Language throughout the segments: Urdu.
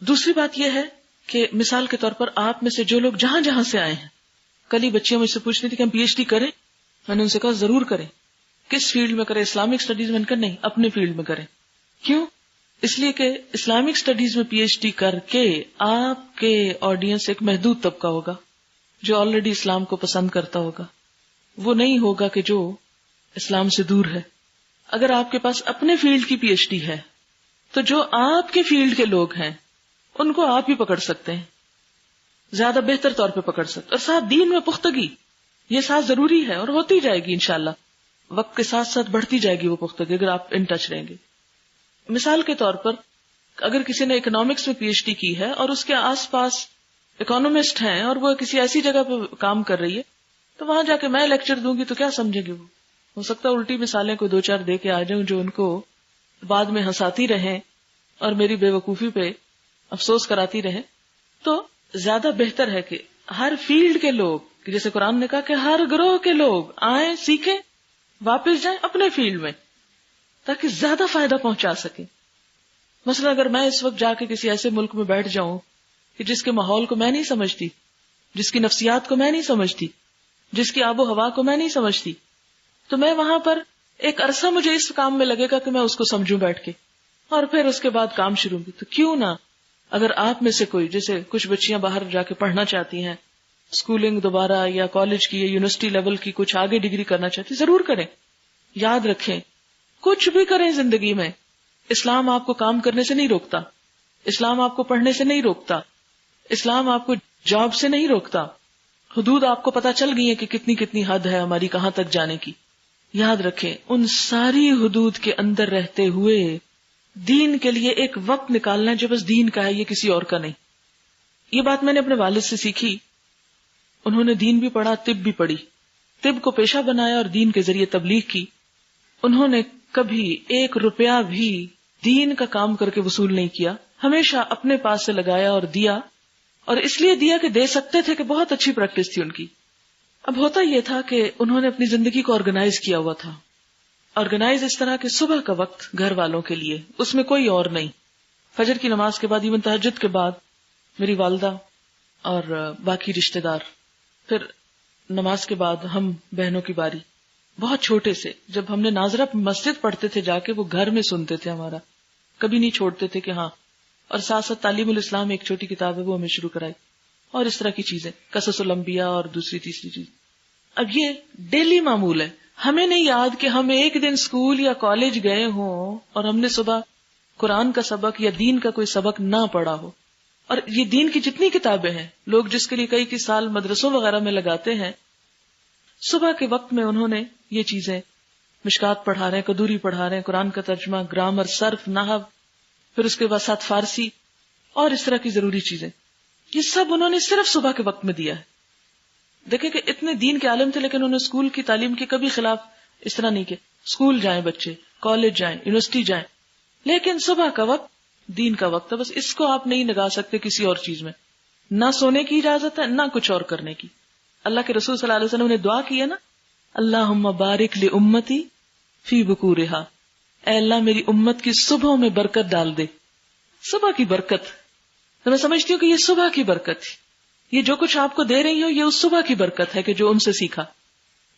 دوسری بات یہ ہے کہ مثال کے طور پر آپ میں سے جو لوگ جہاں جہاں سے آئے ہیں، کل ہی بچیاں مجھ سے پوچھتی تھی کہ ہم پی ایچ ڈی کریں. میں نے ان سے کہا ضرور کریں. کس فیلڈ میں کریں؟ اسلامک اسٹڈیز میں. نہیں، اپنے فیلڈ میں کریں. کیوں؟ اس لیے کہ اسلامک اسٹڈیز میں پی ایچ ڈی کر کے آپ کے آڈینس ایک محدود طبقہ ہوگا جو آلریڈی اسلام کو پسند کرتا ہوگا، وہ نہیں ہوگا کہ جو اسلام سے دور ہے. اگر آپ کے پاس اپنے فیلڈ کی پی ایچ ڈی ہے تو جو آپ کے فیلڈ کے لوگ ہیں ان کو آپ ہی پکڑ سکتے ہیں، زیادہ بہتر طور پہ پکڑ سکتے. اور ساتھ دین میں پختگی یہ ساتھ ضروری ہے اور ہوتی جائے گی انشاءاللہ، وقت کے ساتھ ساتھ بڑھتی جائے گی وہ پختگی اگر آپ ان ٹچ رہیں گے. مثال کے طور پر اگر کسی نے اکنامکس میں پی ایچ ڈی کی ہے اور اس کے آس پاس اکانومسٹ ہیں اور وہ کسی ایسی جگہ پہ کام کر رہی ہے تو وہاں جا کے میں لیکچر دوں گی تو کیا سمجھے گی وہ؟ ہو سکتا ہے الٹی مثالیں کوئی 2-4 دے کے آ جاؤں جو ان کو بعد میں ہنساتی رہیں اور میری بے وقوفی پہ افسوس کراتی رہے. تو زیادہ بہتر ہے کہ ہر فیلڈ کے لوگ، جیسے قرآن نے کہا کہ ہر گروہ کے لوگ آئیں، سیکھیں، واپس جائیں اپنے فیلڈ میں تاکہ زیادہ فائدہ پہنچا سکیں. مثلا اگر میں اس وقت جا کے کسی ایسے ملک میں بیٹھ جاؤں کہ جس کے ماحول کو میں نہیں سمجھتی، جس کی نفسیات کو میں نہیں سمجھتی، جس کی آب و ہوا کو میں نہیں سمجھتی، تو میں وہاں پر ایک عرصہ مجھے اس کام میں لگے گا کہ میں اس کو سمجھوں بیٹھ کے، اور پھر اس کے بعد کام شروع کی. تو کیوں نہ اگر آپ میں سے کوئی، جیسے کچھ بچیاں باہر جا کے پڑھنا چاہتی ہیں، اسکولنگ دوبارہ یا کالج کی یا یونیورسٹی لیول کی کچھ آگے ڈگری کرنا چاہتی، ضرور کریں. یاد رکھیں کچھ بھی کریں زندگی میں، اسلام آپ کو کام کرنے سے نہیں روکتا، اسلام آپ کو پڑھنے سے نہیں روکتا، اسلام آپ کو جاب سے نہیں روکتا. حدود آپ کو پتا چل گئی ہے کہ کتنی کتنی حد ہے ہماری کہاں تک جانے کی. یاد رکھیں ان ساری حدود کے اندر رہتے ہوئے دین کے لیے ایک وقت نکالنا جو بس دین کا ہے، یہ کسی اور کا نہیں. یہ بات میں نے اپنے والد سے سیکھی. انہوں نے دین بھی پڑھا، طب بھی پڑھی، طب کو پیشہ بنایا اور دین کے ذریعے تبلیغ کی. انہوں نے کبھی 1 روپیہ بھی دین کا کام کر کے وصول نہیں کیا، ہمیشہ اپنے پاس سے لگایا اور دیا، اور اس لیے دیا کہ دے سکتے تھے، کہ بہت اچھی پریکٹس تھی ان کی. اب ہوتا یہ تھا کہ انہوں نے اپنی زندگی کو آرگنائز کیا ہوا تھا. آرگنائز اس طرح کہ صبح کا وقت گھر والوں کے لیے، اس میں کوئی اور نہیں. فجر کی نماز کے بعد، ایون تہجد کے بعد میری والدہ اور باقی رشتہ دار، پھر نماز کے بعد ہم بہنوں کی باری. بہت چھوٹے سے جب ہم نے ناظرہ مسجد پڑھتے تھے جا کے، وہ گھر میں سنتے تھے ہمارا، کبھی نہیں چھوڑتے تھے کہ ہاں. اور ساتھ ساتھ تعلیم الاسلام ایک چھوٹی کتاب ہے وہ ہمیں شروع کرائی، اور اس طرح کی چیزیں، قصص الانبیاء اور دوسری تیسری چیز. اب یہ ڈیلی معمول ہے. ہمیں نہیں یاد کہ ہم ایک دن اسکول یا کالج گئے ہوں اور ہم نے صبح قرآن کا سبق یا دین کا کوئی سبق نہ پڑھا ہو. اور یہ دین کی جتنی کتابیں ہیں، لوگ جس کے لیے کئی سال مدرسوں وغیرہ میں لگاتے ہیں، صبح کے وقت میں انہوں نے یہ چیزیں، مشکات پڑھا رہے ہیں، قدوری پڑھا رہے ہیں، قرآن کا ترجمہ، گرامر، صرف، نحو، پھر اس کے بعد ساتھ فارسی اور اس طرح کی ضروری چیزیں، یہ سب انہوں نے صرف صبح کے وقت میں دیا ہے. دیکھیں کہ اتنے دین کے عالم تھے لیکن انہوں نے اسکول کی تعلیم کے کبھی خلاف اس طرح نہیں کیا. اسکول جائیں بچے، کالج جائیں، یونیورسٹی جائیں، لیکن صبح کا وقت دین کا وقت ہے. بس اس کو آپ نہیں لگا سکتے کسی اور چیز میں. نہ سونے کی اجازت ہے، نہ کچھ اور کرنے کی. اللہ کے رسول صلی اللہ علیہ وسلم نے دعا کی ہے نا، اللہم بارک لامتی فی بکورہا، اے اللہ میری امت کی صبحوں میں برکت ڈال دے. صبح کی برکت، تو میں سمجھتی ہوں کہ یہ صبح کی برکت ہے. یہ جو کچھ آپ کو دے رہی ہو یہ اس صبح کی برکت ہے کہ جو ان سے سیکھا.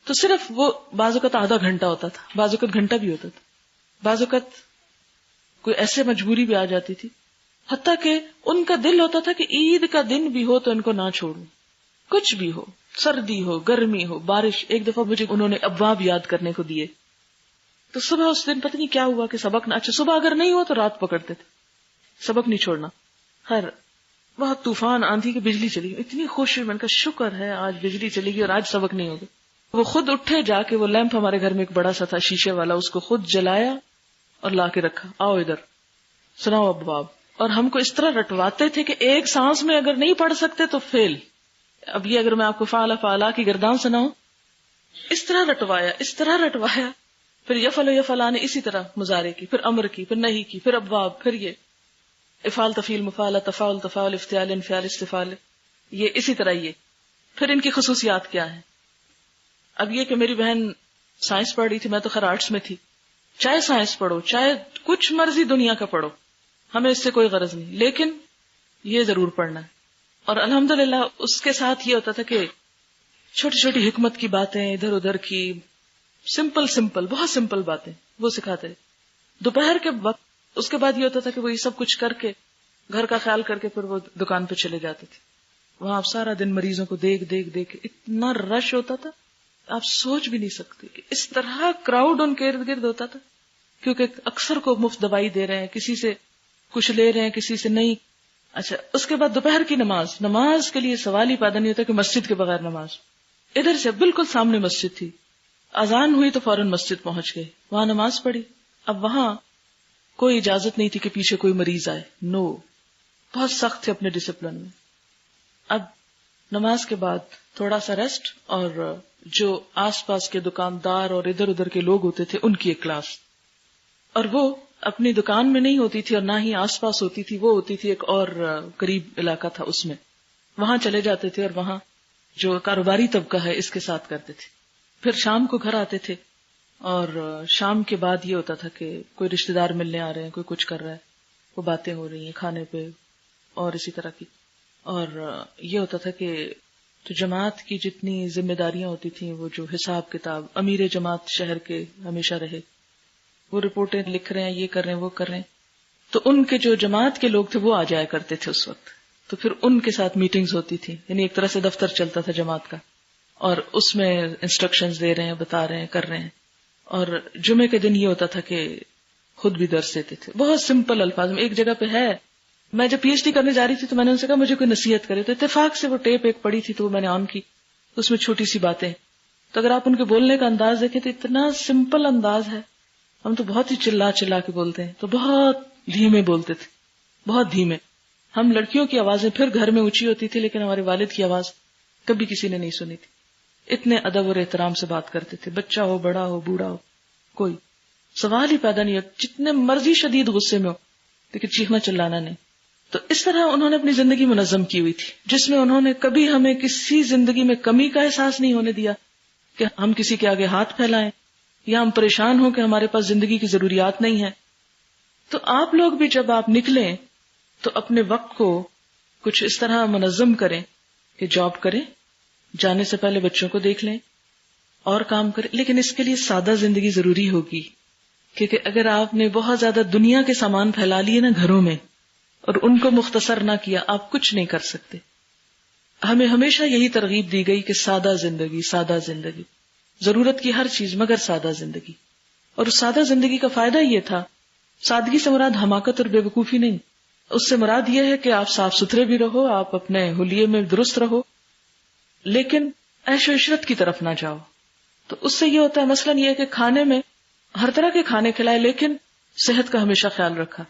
تو صرف وہ بعض اوقات آدھا گھنٹہ ہوتا تھا، بعض اوقات گھنٹہ بھی ہوتا تھا، بعض اوقات کوئی ایسے مجبوری بھی آ جاتی تھی، حتیٰ کہ ان کا دل ہوتا تھا کہ عید کا دن بھی ہو تو ان کو نہ چھوڑوں، کچھ بھی ہو، سردی ہو، گرمی ہو، بارش. ایک دفعہ مجھے انہوں نے ابواب یاد کرنے کو دیے، تو صبح اس دن پتہ نہیں کیا ہوا کہ سبق نہ، اچھا صبح اگر نہیں ہوا تو رات پکڑتے تھے، سبق نہیں چھوڑنا. خیر بہت طوفان آندھی کی بجلی چلی گئی، اتنی خوش ہوئی، میں نے کہا شکر ہے آج بجلی چلی گئی اور آج سبق نہیں ہوگا. وہ خود اٹھے جا کے، وہ لیمپ ہمارے گھر میں ایک بڑا سا تھا شیشے والا، اس کو خود جلایا اور لا کے رکھا، آؤ ادھر سناؤ ابواب. اور ہم کو اس طرح رٹواتے تھے کہ ایک سانس میں اگر نہیں پڑھ سکتے تو فیل. اب یہ اگر میں آپ کو فعلا فعلا کی گردان سناؤں، اس طرح رٹوایا، اس طرح رٹوایا. پھر یفعل یفعلان اسی طرح مضارع کی، پھر امر کی، پھر نہیں کی، پھر ابواب، پھر یہ افعال تفعیل مفعول تفاعل تفاعل افتعال انفعال استفعال، یہ اسی طرح یہ. پھر ان کی خصوصیات کیا ہیں. اب یہ کہ میری بہن سائنس پڑھ رہی تھی، میں تو خیر آرٹس میں تھی. چاہے سائنس پڑھو، چاہے کچھ مرضی دنیا کا پڑھو، ہمیں اس سے کوئی غرض نہیں، لیکن یہ ضرور پڑھنا ہے. اور الحمدللہ اس کے ساتھ یہ ہوتا تھا کہ چھوٹی چھوٹی حکمت کی باتیں ادھر ادھر کی سمپل بہت سمپل باتیں وہ سکھاتے. دوپہر کے وقت اس کے بعد یہ ہوتا تھا کہ وہ یہ سب کچھ کر کے گھر کا خیال کر کے پھر وہ دکان پہ چلے جاتے تھے. وہاں آپ سارا دن مریضوں کو دیکھ اتنا رش ہوتا تھا آپ سوچ بھی نہیں سکتے کہ اس طرح کراؤڈ ان کے ارد گرد ہوتا تھا، کیونکہ اکثر کو مفت دوائی دے رہے ہیں، کسی سے کچھ لے رہے ہیں کسی سے نہیں. اچھا اس کے بعد دوپہر کی نماز کے لیے سوال ہی پیدا نہیں ہوتا کہ مسجد کے بغیر نماز. ادھر سے بالکل سامنے مسجد تھی، اذان ہوئی تو فوراً مسجد پہنچ گئے، وہاں نماز پڑھی. اب وہاں کوئی اجازت نہیں تھی کہ پیچھے کوئی مریض آئے، نو، بہت سخت تھے اپنے ڈسپلن میں. اب نماز کے بعد تھوڑا سا ریسٹ، اور جو آس پاس کے دکاندار اور ادھر ادھر کے لوگ ہوتے تھے ان کی ایک کلاس، اور وہ اپنی دکان میں نہیں ہوتی تھی اور نہ ہی آس پاس ہوتی تھی، وہ ہوتی تھی ایک اور قریب علاقہ تھا اس میں، وہاں چلے جاتے تھے اور وہاں جو کاروباری طبقہ ہے اس کے ساتھ کرتے تھے. پھر شام کو گھر آتے تھے اور شام کے بعد یہ ہوتا تھا کہ کوئی رشتہ دار ملنے آ رہے ہیں، کوئی کچھ کر رہا ہے، وہ باتیں ہو رہی ہیں کھانے پہ اور اسی طرح کی. اور یہ ہوتا تھا کہ تو جماعت کی جتنی ذمہ داریاں ہوتی تھیں، وہ جو حساب کتاب، امیر جماعت شہر کے ہمیشہ رہے، وہ رپورٹیں لکھ رہے ہیں، یہ کر رہے ہیں وہ کر رہے ہیں، تو ان کے جو جماعت کے لوگ تھے وہ آ جایا کرتے تھے اس وقت. تو پھر ان کے ساتھ میٹنگز ہوتی تھی، یعنی ایک طرح سے دفتر چلتا تھا جماعت کا، اور اس میں انسٹرکشنز دے رہے ہیں، بتا رہے ہیں، کر رہے ہیں. اور جمعے کے دن یہ ہوتا تھا کہ خود بھی درس دیتے تھے بہت سمپل الفاظ میں. ایک جگہ پہ ہے، میں جب پی ایچ ڈی کرنے جا رہی تھی تو میں نے ان سے کہا مجھے کوئی نصیحت کرے، تو اتفاق سے وہ ٹیپ ایک پڑی تھی تو وہ میں نے آن کی، اس میں چھوٹی سی باتیں. تو اگر آپ ان کے بولنے کا انداز دیکھیں تو اتنا سمپل انداز ہے. ہم تو بہت ہی چلا کے بولتے ہیں، تو بہت دھیمے بولتے تھے، بہت دھیمے. ہم لڑکیوں کی آوازیں پھر گھر میں اونچی ہوتی تھی، لیکن ہمارے والد کی آواز کبھی کسی نے نہیں سنی تھی. اتنے ادب اور احترام سے بات کرتے تھے، بچہ ہو، بڑا ہو، بوڑھا ہو، کوئی سوال ہی پیدا نہیں ہوتا، جتنے مرضی شدید غصے میں ہو، لیکن چیخنا چلانا نہیں. تو اس طرح انہوں نے اپنی زندگی منظم کی ہوئی تھی، جس میں انہوں نے کبھی ہمیں کسی زندگی میں کمی کا احساس نہیں ہونے دیا کہ ہم کسی کے آگے ہاتھ پھیلائیں یا ہم پریشان ہوں کہ ہمارے پاس زندگی کی ضروریات نہیں ہیں. تو آپ لوگ بھی جب آپ نکلیں تو اپنے وقت کو کچھ اس طرح منظم کریں کہ جاب کریں، جانے سے پہلے بچوں کو دیکھ لیں اور کام کریں، لیکن اس کے لیے سادہ زندگی ضروری ہوگی. کیونکہ اگر آپ نے بہت زیادہ دنیا کے سامان پھیلا لیے نا گھروں میں اور ان کو مختصر نہ کیا، آپ کچھ نہیں کر سکتے. ہمیں ہمیشہ یہی ترغیب دی گئی کہ سادہ زندگی، سادہ زندگی، ضرورت کی ہر چیز مگر سادہ زندگی. اور اس سادہ زندگی کا فائدہ یہ تھا، سادگی سے مراد حماقت اور بے وقوفی نہیں، اس سے مراد یہ ہے کہ آپ صاف ستھرے بھی رہو، آپ اپنے حلیے میں درست رہو، لیکن عیش و عشرت کی طرف نہ جاؤ. تو اس سے یہ ہوتا ہے مثلاً یہ کہ کھانے میں ہر طرح کے کھانے کھلائے، لیکن صحت کا ہمیشہ خیال رکھا.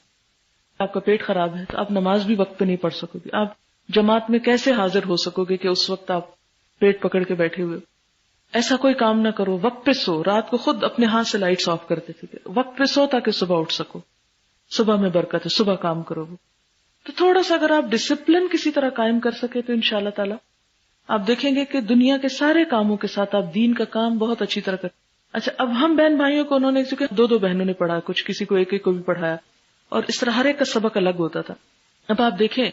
آپ کا پیٹ خراب ہے تو آپ نماز بھی وقت پہ نہیں پڑھ سکو گے، آپ جماعت میں کیسے حاضر ہو سکو گے کہ اس وقت آپ پیٹ پکڑ کے بیٹھے ہوئے. ایسا کوئی کام نہ کرو، وقت پہ سو. رات کو خود اپنے ہاتھ سے لائٹس آف کرتے تھے، وقت پہ سو تاکہ صبح اٹھ سکو، صبح میں برکت ہے، صبح کام کرو. تو تھوڑا سا اگر آپ ڈسپلن کسی طرح قائم کر سکے تو انشاءاللہ تعالی آپ دیکھیں گے کہ دنیا کے سارے کاموں کے ساتھ آپ دین کا کام بہت اچھی طرح کریں. اچھا اب ہم بہن بھائیوں کو انہوں نے کیونکہ دو بہنوں نے پڑھا، کچھ کسی کو ایک کو بھی پڑھایا، اور اس طرح ہر ایک کا سبق الگ ہوتا تھا. اب آپ دیکھیں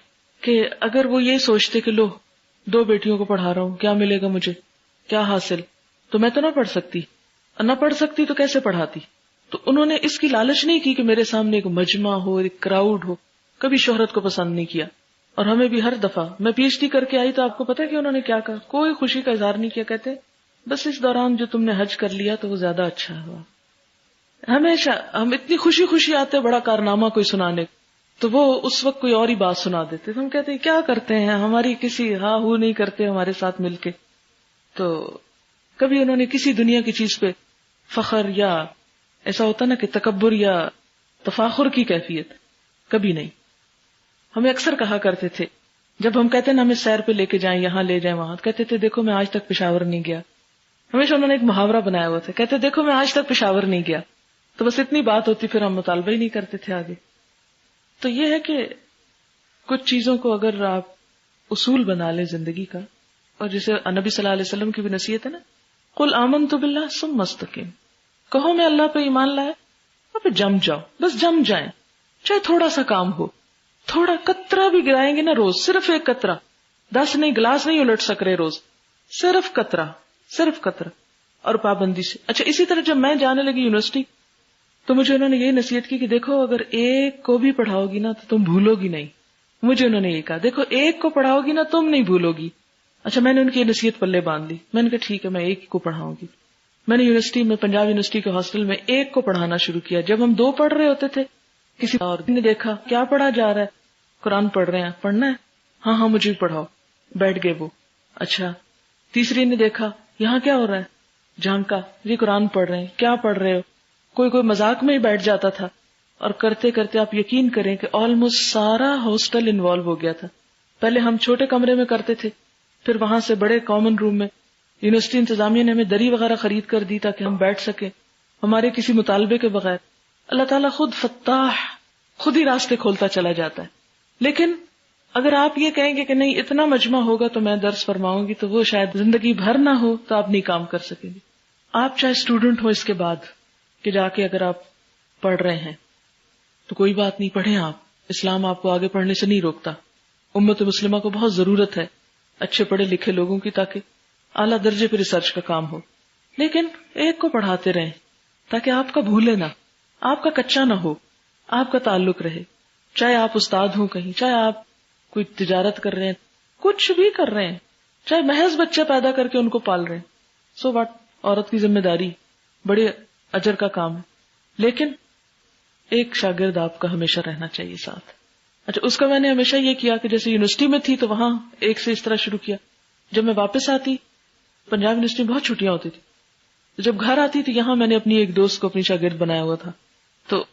کہ اگر وہ یہ سوچتے کہ لو 2 بیٹیوں کو پڑھا رہا ہوں، کیا ملے گا مجھے، کیا حاصل، تو میں تو نہ پڑھ سکتی، اور نہ پڑھ سکتی تو کیسے پڑھاتی. تو انہوں نے اس کی لالچ نہیں کی کہ میرے سامنے ایک مجمع ہو، ایک کراؤڈ ہو، کبھی شہرت کو پسند نہیں کیا. اور ہمیں بھی ہر دفعہ، میں پی ایچ ڈی کر کے آئی تو آپ کو پتا کہ انہوں نے کیا کہا، کوئی خوشی کا اظہار نہیں کیا، کہتے بس اس دوران جو تم نے حج کر لیا تو وہ زیادہ اچھا ہوا. ہمیشہ ہم اتنی خوشی آتے بڑا کارنامہ کوئی سنانے تو وہ اس وقت کوئی اور ہی بات سنا دیتے، تو ہم کہتے ہیں کیا کرتے ہیں، ہماری کسی ہاں ہو نہیں کرتے ہمارے ساتھ مل کے. تو کبھی انہوں نے کسی دنیا کی چیز پہ فخر یا ایسا ہوتا نا کہ تکبر یا تفاخر کی کیفیت، کبھی نہیں. ہمیں اکثر کہا کرتے تھے جب ہم کہتے ہیں نا ہمیں سیر پہ لے کے جائیں، یہاں لے جائیں، وہاں، کہتے تھے دیکھو میں آج تک پشاور نہیں گیا. ہمیشہ انہوں نے ایک محاورہ بنایا ہوا تھا، کہتے دیکھو میں آج تک پشاور نہیں گیا. تو بس اتنی بات ہوتی، پھر ہم مطالبہ ہی نہیں کرتے تھے آگے. تو یہ ہے کہ کچھ چیزوں کو اگر آپ اصول بنا لیں زندگی کا، اور جسے نبی صلی اللہ علیہ وسلم کی بھی نصیحت ہے نا، قل آمنت باللہ ثم استقم، کہو میں اللہ پہ ایمان لایا اور پھر جم جاؤ، بس جم جائیں، چاہے تھوڑا سا کام ہو، تھوڑا قطرہ بھی گرائیں گے نا روز، صرف ایک قطرہ، 10 نہیں، گلاس نہیں الٹ سک رہے روز، صرف قطرہ، صرف قطرہ، اور پابندی سے. اچھا اسی طرح جب میں جانے لگی یونیورسٹی تو مجھے انہوں نے یہی نصیحت کی کہ دیکھو اگر ایک کو بھی پڑھاؤ گی نا تو تم بھولو گی نہیں. مجھے انہوں نے یہ کہا دیکھو ایک کو پڑھاؤ گی نا تم نہیں بھولو گی. اچھا میں نے ان کی یہ نصیحت پلے باندھ لی. میں نے کہا ٹھیک ہے میں ایک کو پڑھاؤں گی. میں نے یونیورسٹی میں، پنجاب یونیورسٹی کے ہاسٹل میں ایک کو پڑھانا شروع کیا. جب ہم 2 پڑھ رہے ہوتے تھے کسی اور نے دیکھا کیا پڑھا جا رہا ہے، قرآن پڑھ رہے ہیں، پڑھنا ہے، ہاں ہاں مجھے بھی پڑھاؤ. بیٹھ گئے وہ. اچھا تیسری نے دیکھا یہاں کیا ہو رہا ہے، جھانکا، یہ قرآن پڑھ رہے ہیں، کیا پڑھ رہے ہو. کوئی مذاق میں ہی بیٹھ جاتا تھا. اور کرتے کرتے آپ یقین کریں کہ آلموسٹ سارا ہاسٹل انوالو ہو گیا تھا. پہلے ہم چھوٹے کمرے میں کرتے تھے، پھر وہاں سے بڑے کامن روم میں. یونیورسٹی انتظامیہ نے ہمیں دری وغیرہ خرید کر دی تاکہ ہم بیٹھ سکیں ہمارے کسی مطالبے کے بغیر. اللہ تعالیٰ خود فتاح، خود ہی راستے کھولتا چلا جاتا ہے. لیکن اگر آپ یہ کہیں گے کہ نہیں اتنا مجمع ہوگا تو میں درس فرماؤں گی، تو وہ شاید زندگی بھر نہ ہو تو آپ نہیں کام کر سکیں گے. آپ چاہے اسٹوڈنٹ ہو اس کے بعد کہ جا کے اگر آپ پڑھ رہے ہیں تو کوئی بات نہیں، پڑھیں آپ. اسلام آپ کو آگے پڑھنے سے نہیں روکتا. امت مسلمہ کو بہت ضرورت ہے اچھے پڑھے لکھے لوگوں کی تاکہ اعلیٰ درجے پہ ریسرچ کا کام ہو. لیکن ایک کو پڑھاتے رہیں تاکہ آپ کا بھولے نہ، آپ کا کچا نہ ہو، آپ کا تعلق رہے. چاہے آپ استاد ہوں کہیں، چاہے آپ کوئی تجارت کر رہے ہیں، کچھ بھی کر رہے ہیں، چاہے محض بچے پیدا کر کے ان کو پال رہے ہیں، سو واٹ، عورت کی ذمہ داری، بڑے اجر کا کام ہے. لیکن ایک شاگرد آپ کا ہمیشہ رہنا چاہیے ساتھ. اچھا اس کا میں نے ہمیشہ یہ کیا کہ جیسے یونیورسٹی میں تھی تو وہاں ایک سے اس طرح شروع کیا. جب میں واپس آتی، پنجاب یونیورسٹی میں بہت چھٹیاں ہوتی تھی، جب گھر آتی تھی یہاں میں نے اپنی ایک دوست کو اپنی شاگرد بنایا ہوا تھا، تو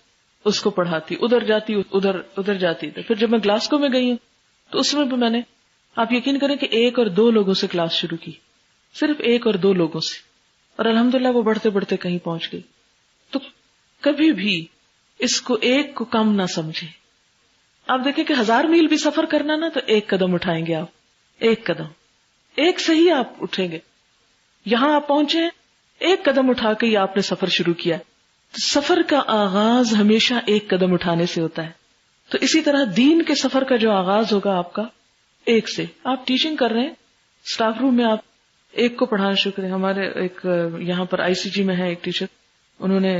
اس کو پڑھاتی، ادھر جاتی ادھر جاتی. پھر جب میں گلاسکو میں گئی ہوں تو اس میں بھی میں نے، آپ یقین کریں کہ 1 اور 2 لوگوں سے کلاس شروع کی، صرف 1 اور 2 لوگوں سے، اور الحمدللہ وہ بڑھتے بڑھتے کہیں پہنچ گئی. تو کبھی بھی اس کو ایک کو کم نہ سمجھے. آپ دیکھیں کہ 1000 میل بھی سفر کرنا نا تو 1 قدم اٹھائیں گے آپ، 1 قدم، 1 سے ہی آپ اٹھیں گے. یہاں آپ پہنچے ہیں 1 قدم اٹھا کے ہی آپ نے سفر شروع کیا. تو سفر کا آغاز ہمیشہ 1 قدم اٹھانے سے ہوتا ہے. تو اسی طرح دین کے سفر کا جو آغاز ہوگا آپ کا 1 سے. آپ ٹیچنگ کر رہے ہیں، اسٹاف روم میں آپ 1 کو پڑھانا شروع کریں. ہمارے ایک یہاں پر ICG میں ہے ایک ٹیچر، انہوں نے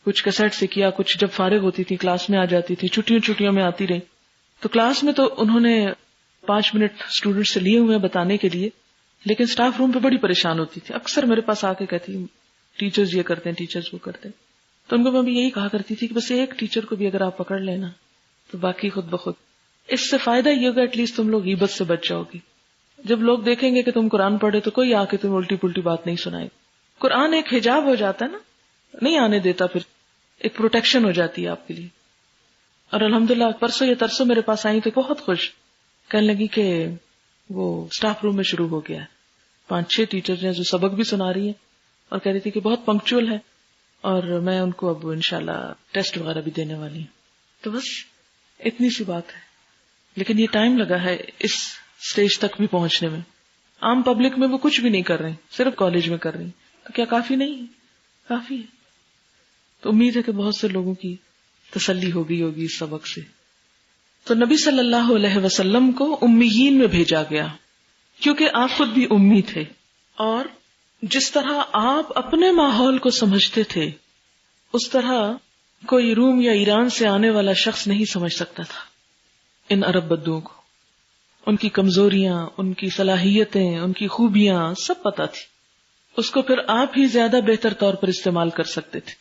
کچھ کیسٹ سے کیا، کچھ جب فارغ ہوتی تھی کلاس میں آ جاتی تھی، چھٹیوں میں آتی رہی. تو کلاس میں تو انہوں نے 5 منٹ اسٹوڈنٹ سے لیے ہوئے بتانے کے لیے، لیکن اسٹاف روم پہ بڑی پریشان ہوتی تھی. اکثر میرے پاس آ کے کہتی ٹیچرز یہ کرتے ہیں، ٹیچرز وہ کرتے ہیں. تو ان کو میں بھی یہی کہا کرتی تھی کہ بس ایک ٹیچر کو بھی اگر آپ پکڑ لینا تو باقی خود بخود. اس سے فائدہ یہ ہوگا ایٹ لیسٹ تم لوگ غیبت سے بچ جاؤ گی. جب لوگ دیکھیں گے کہ تم قرآن پڑھے تو کوئی آ کے تم الٹی پلٹی بات نہیں سنائے. قرآن ایک حجاب ہو جاتا ہے نا، نہیں آنے دیتا، پھر ایک پروٹیکشن ہو جاتی ہے آپ کے لیے. اور الحمدللہ پرسوں یا ترسوں میرے پاس آئی تو بہت خوش، کہنے لگی کہ وہ اسٹاف روم میں شروع ہو گیا ہے. 5-6 ٹیچر ہیں جو سبق بھی سنا رہی ہیں اور کہہ رہی تھی کہ بہت پنکچوئل ہے اور میں ان کو اب انشاءاللہ ٹیسٹ وغیرہ بھی دینے والی ہوں. تو بس اتنی سی بات ہے، لیکن یہ ٹائم لگا ہے اس سٹیج تک بھی پہنچنے میں. عام پبلک میں وہ کچھ بھی نہیں کر رہے، صرف کالج میں کر رہی، تو کیا کافی نہیں ہے؟ کافی ہے. تو امید ہے کہ بہت سے لوگوں کی تسلی ہو گئی ہوگی اس سبق سے. تو نبی صلی اللہ علیہ وسلم کو امیین میں بھیجا گیا کیونکہ آپ خود بھی امی تھے، اور جس طرح آپ اپنے ماحول کو سمجھتے تھے اس طرح کوئی روم یا ایران سے آنے والا شخص نہیں سمجھ سکتا تھا ان عرب بدوؤں کو. ان کی کمزوریاں، ان کی صلاحیتیں، ان کی خوبیاں سب پتہ تھی. اس کو پھر آپ ہی زیادہ بہتر طور پر استعمال کر سکتے تھے.